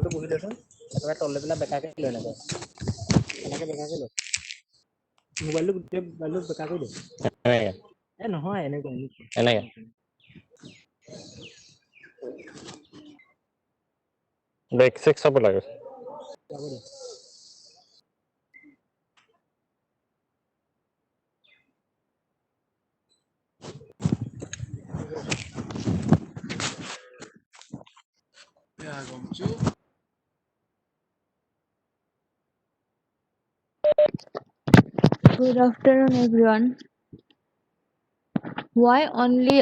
টো বহি লৈচোন একেবাৰে তললৈ পেলাই বেকাকে লৈ নাযায় এনেকে বেকাকে লৈ মোবাইলটো গোটেই মোবাইলটো বেকা কৰি দে নহয় এনেকে বেক চেক চাব লাগে Good afternoon, everyone. Why only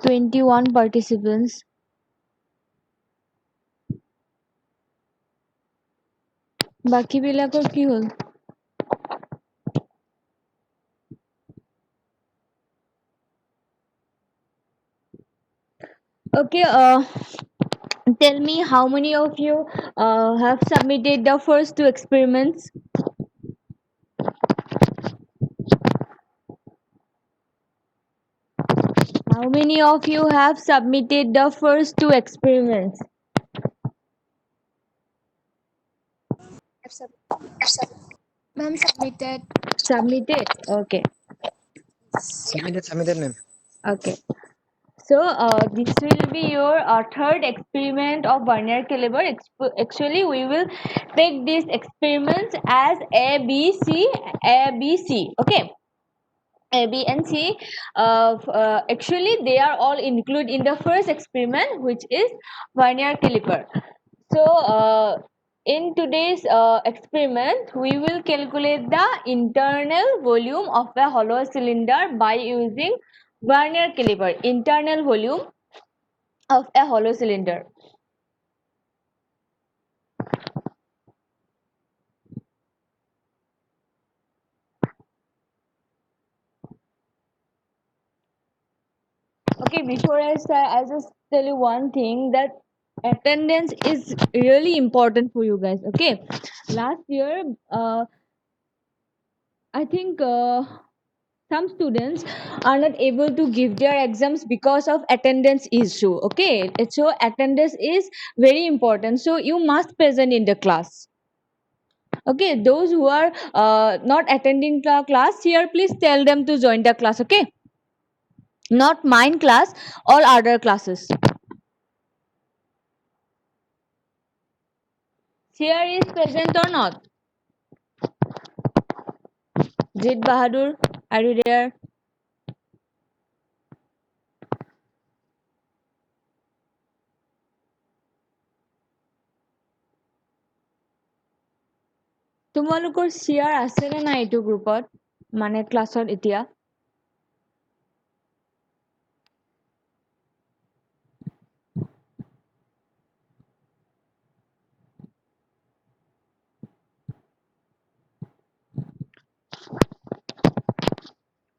21 participants? বাকি বিলাকৰ কি হল? Okay, tell me how many of you have submitted the first two experiments? How many of you have submitted the first two experiments? Ma'am, submitted. Submitted? Okay. submitted ma'am Okay. So this will be your third experiment of Vernier caliber. Actually, we will take these experiments as A, B, C, A, B, C. Okay. A, B, and C. Actually, they are all included in the first experiment, which is Vernier caliper. So, in today's experiment, we will calculate the internal volume of a hollow cylinder by using Vernier caliper. Internal volume of a hollow cylinder. Okay, before I start, I'll just tell you one thing, that attendance is really important for you guys. Okay, last year, I think some students are not able to give their exams because of attendance issue. Okay, so attendance is very important. So you must present in the class. Okay, those who are not attending the class here, please tell them to join the class. Okay, not mine class, all other classes. Here is present or not? Jit Bahadur, are you there? তোমালোকৰ share আছে নে নাই এইটো গ্ৰুপত মানে ক্লাছত এতিয়া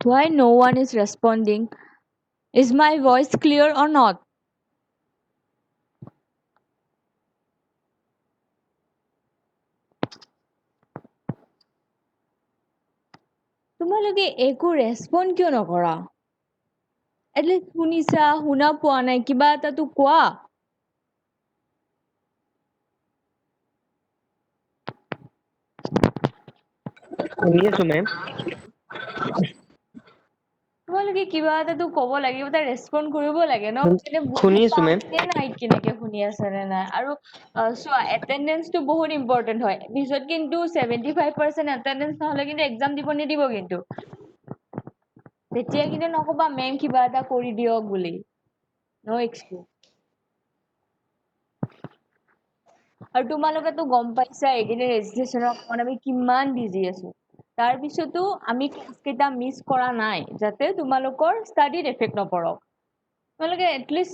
Why no one is responding? Is my voice clear or not? তোমালোকে একো ৰেসপন্ড কিয় নকৰা এটলিষ্ট শুনিছা শুনা পোৱা নাই কিবা এটাতো কোৱা শুনি আছো মেম তোমালোকে কিবা এটাতো ক'ব লাগে কিবা এটা ৰেসপন্ড কৰিব লাগে ন শুনি আছো মেম নাই কেনেকে শুনি আছে নে নাই আৰু চোৱা এটেন্ডেন্সটো বহুত ইম্পৰ্টেন্ট হয় পিছত কিন্তু 75% এটেন্ডেন্স নহলে কিন্তু এক্সাম দিব নিদিব কিন্তু তেতিয়া কিন্তু নকবা মেম কিবা এটা কৰি দিয়ক বুলি নো এক্সকিউজ আৰু তোমালোকেতো গম পাইছা এইকেইদিন ৰেজিষ্ট্ৰেশ্যনৰ কাৰণে আমি কিমান বিজি আছো তাৰ পিছতো আমি ক্লাছ কেইটা মিছ কৰা নাই যাতে তোমালোকৰ ষ্টাডিত এফেক্ট নপৰক তোমালোকে এটলিষ্ট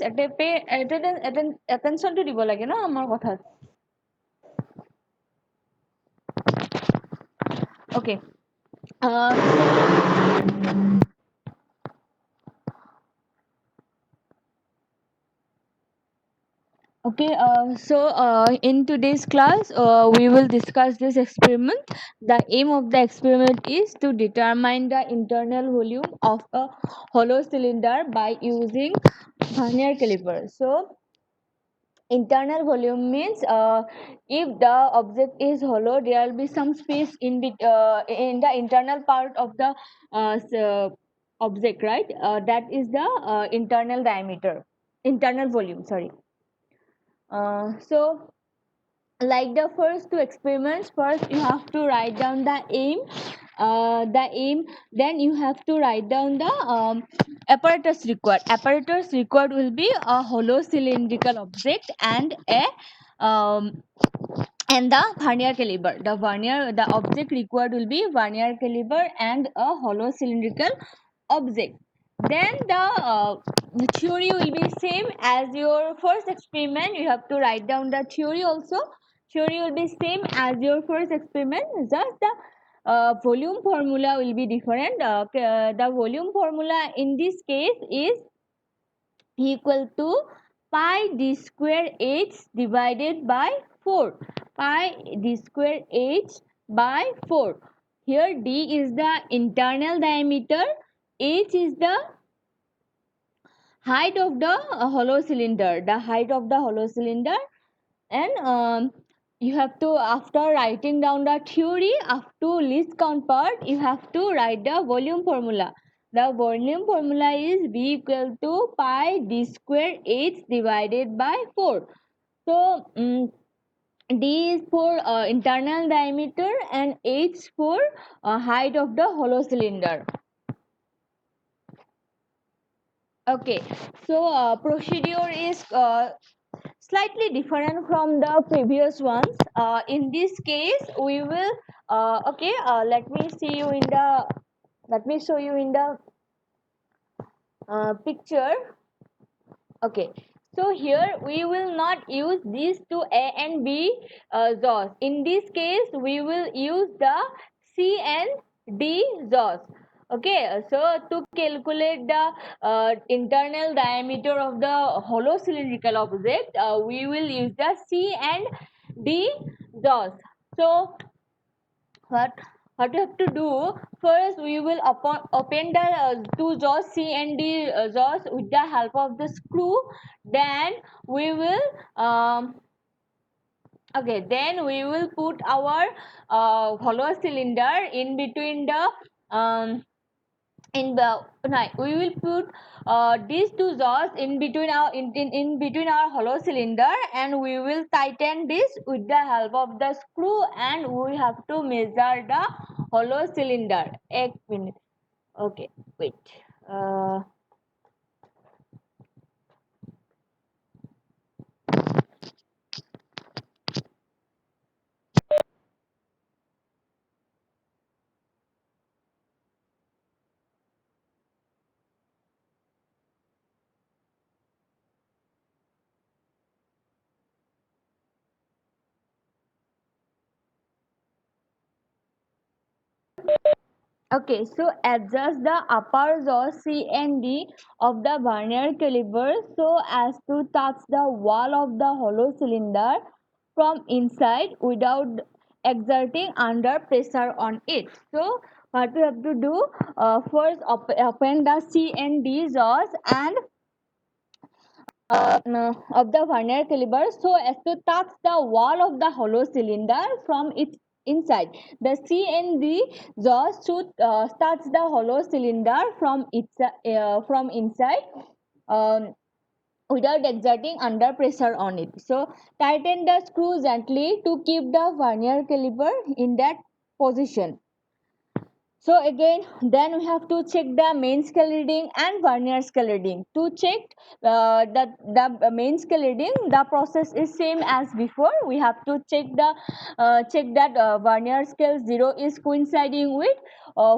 এটেনশ্যনটো দিব লাগে ন আমাৰ কথাত Okay. Okay, so in today's class, we will discuss this experiment. The aim of the experiment is to determine the internal volume of a hollow cylinder by using Vernier caliper. So, Internal volume means if the object is hollow, there will be some space in the internal part of the object, right? That is the internal diameter, internal volume. Sorry. So, like the first two experiments, first you have to write down the aim, then you have to write down the apparatus required. Apparatus required will be a hollow cylindrical object and the vernier caliper. The object required will be vernier caliper and a hollow cylindrical object. Then the theory will be same as your first experiment. You have to write down the theory also. Theory will be same as your first experiment, just the volume formula will be different. The volume formula in this case is equal to pi d square h divided by 4. Pi d square h by 4. Here d is the internal diameter, h is the height of the hollow cylinder. The height of the hollow cylinder. And you have to, after writing down the theory, up to least count part, you have to write the volume formula. The volume formula is V equal to pi d square h divided by 4. So d is for internal diameter and h for height of the hollow cylinder. Okay, so procedure is slightly different from the previous ones. In this case, we will let me show you in the picture. Okay, so here we will not use these two A and B jaws. In this case, we will use the C and D jaws. Okay, so to calculate the internal diameter of the hollow cylindrical object, we will use the C and D jaws. So what you have to do, first we will open the two jaws C and D jaws with the help of the screw. Then we will then we will put our hollow cylinder in between the we will put these two jaws in between our hollow cylinder, and we will tighten this with the help of the screw, and we have to measure the hollow cylinder. 1 minute. Okay, wait. Okay, so adjust the upper jaw C and D of the vernier caliper so as to touch the wall of the hollow cylinder from inside without exerting under pressure on it. So what we have to do, first open the C and D jaws and of the vernier caliper so as to touch the wall of the hollow cylinder from its inside. The C and D jaws should touch the hollow cylinder from inside without exerting under pressure on it. So tighten the screw gently to keep the vernier caliper in that position. So again, then we have to check the main scale reading and vernier scale reading. To check the main scale reading, the process is same as before. We have to check that vernier scale 0 is coinciding with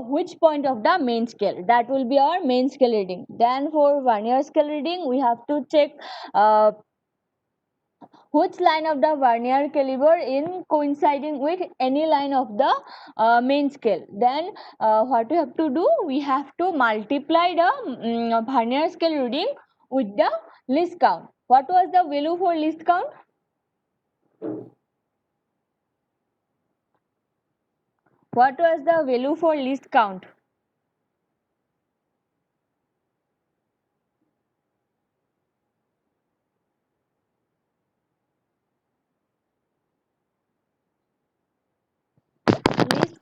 which point of the main scale. That will be our main scale reading. Then for vernier scale reading, we have to check which line of the vernier caliper in coinciding with any line of the main scale. Then what we have to do, we have to multiply the vernier scale reading with the least count. What was the value for least count? What was the value for least count?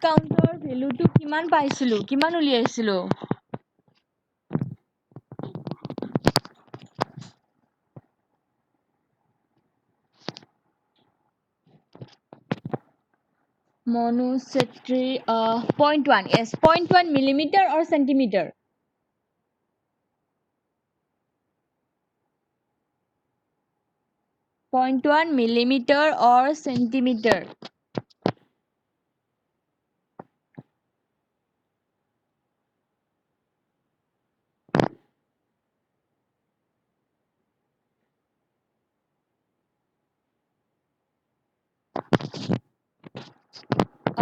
Counter ভেলুটো কিমান পাইছিলো, কিমান উলিয়াইছিলো? Monu Chetri, 0.1, yes, 0.1 millimeter or centimeter? 0.1 millimeter or centimeter?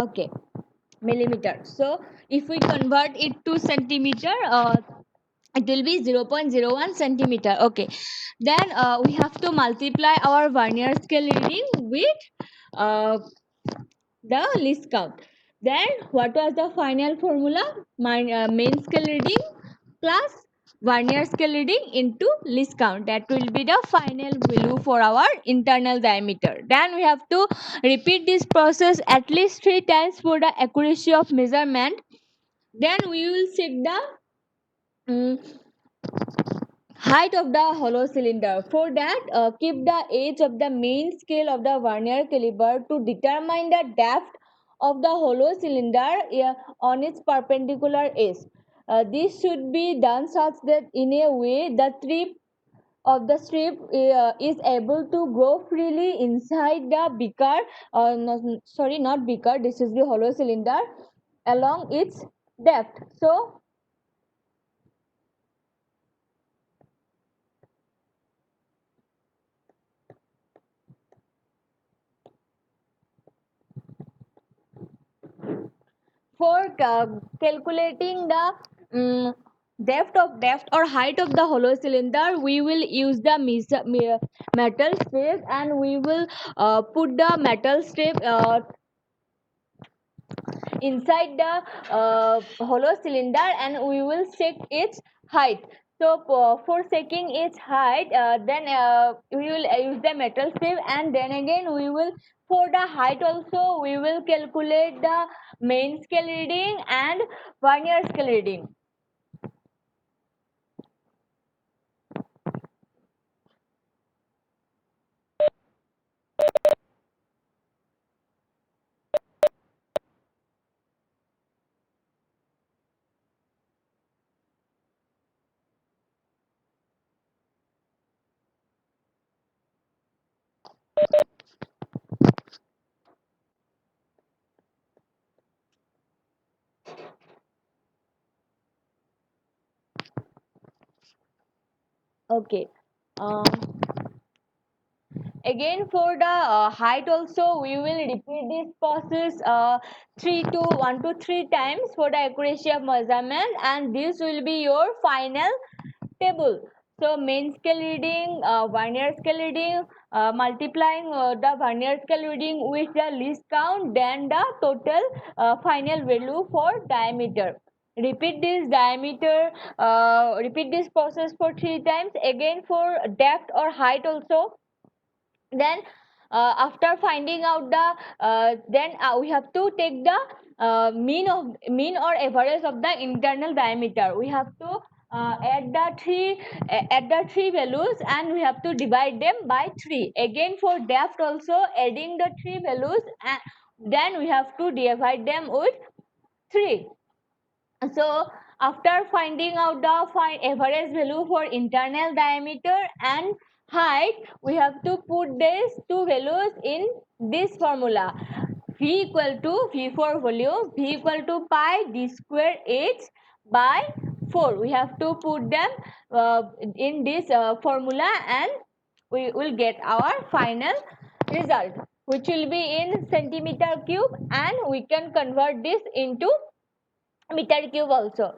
Okay, millimeter. So if we convert it to centimeter, it will be 0.01 centimeter. Okay, then we have to multiply our vernier scale reading with the least count. Then what was the final formula? Main scale reading plus vernier scale reading into least count. That will be the final value for our internal diameter. Then we have to repeat this process at least 3 times for the accuracy of measurement. Then we will check the height of the hollow cylinder. For that, keep the edge of the main scale of the vernier caliper to determine the depth of the hollow cylinder on its perpendicular edge. This should be done such that in a way the tip of the strip is able to grow freely inside the beaker, not beaker, this is the hollow cylinder, along its depth. So for calculating the depth or height of the hollow cylinder, we will use the metal strip, and we will put the metal strip inside the hollow cylinder, and we will check its height. So for checking its height, then we will use the metal strip, and then again we will, for the height also, we will calculate the main scale reading and vernier scale reading. Okay. Again for the height also, we will repeat this process 1 to 3 times for the accuracy of measurement, and this will be your final table. So main scale reading, vernier scale reading, multiplying the vernier scale reading with the least count, then the total final value for diameter. Repeat this process for 3 times. Again for depth or height also. Then after finding out the then we have to take the mean or average of the internal diameter. We have to add the three values, and we have to divide them by 3. Again for depth also, adding the 3 values, and then we have to divide them with 3. So after finding out the average value for internal diameter and height, we have to put these two values in this formula. V equal to V for volume, V equal to pi d square h by 4. We have to put them in this formula, and we will get our final result, which will be in centimeter cube, and we can convert this into meter cube also.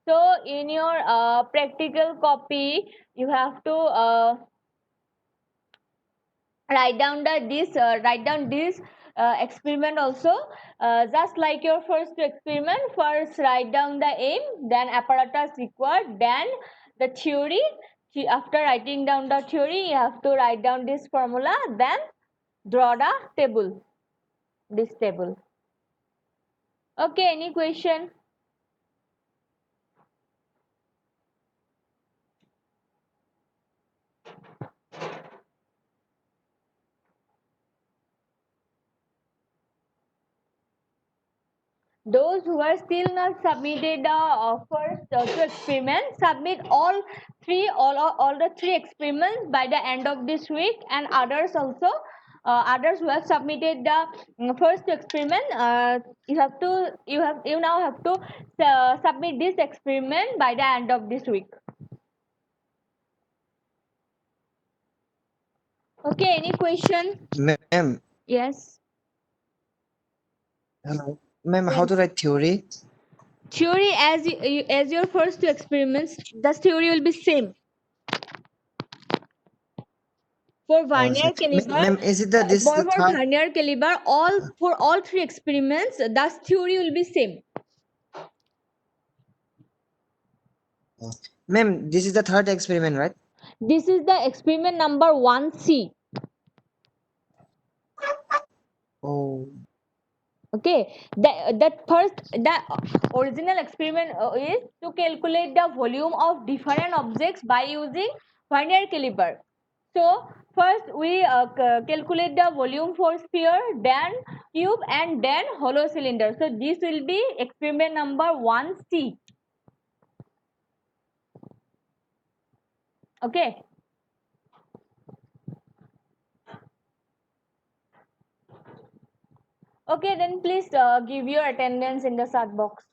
So in your practical copy, you have to write down this experiment also, just like your first experiment. First write down the aim, then apparatus required, then the theory. After writing down the theory, you have to write down this formula, then draw the table, this table. Okay, any question? Those who are still not submitted the first two experiments, submit all the three experiments by the end of this week, and others also. Others who have submitted the first two experiment, you now have to submit this experiment by the end of this week. Okay, any question? Ma'am, Yes. hello. Ma'am, how Yes. to write theory? Theory as your first two experiments, the theory will be same. For Vernier caliber, Ma'am, is it that this is for the third? Vernier caliber, for all three experiments, the theory will be same. Ma'am, this is the third experiment, right? This is the experiment number 1C. Oh, Okay, the original experiment is to calculate the volume of different objects by using Vernier caliber. So first we calculate the volume for sphere, then tube, and then hollow cylinder. So this will be experiment number 1C. Okay. Okay, then please give your attendance in the chat box.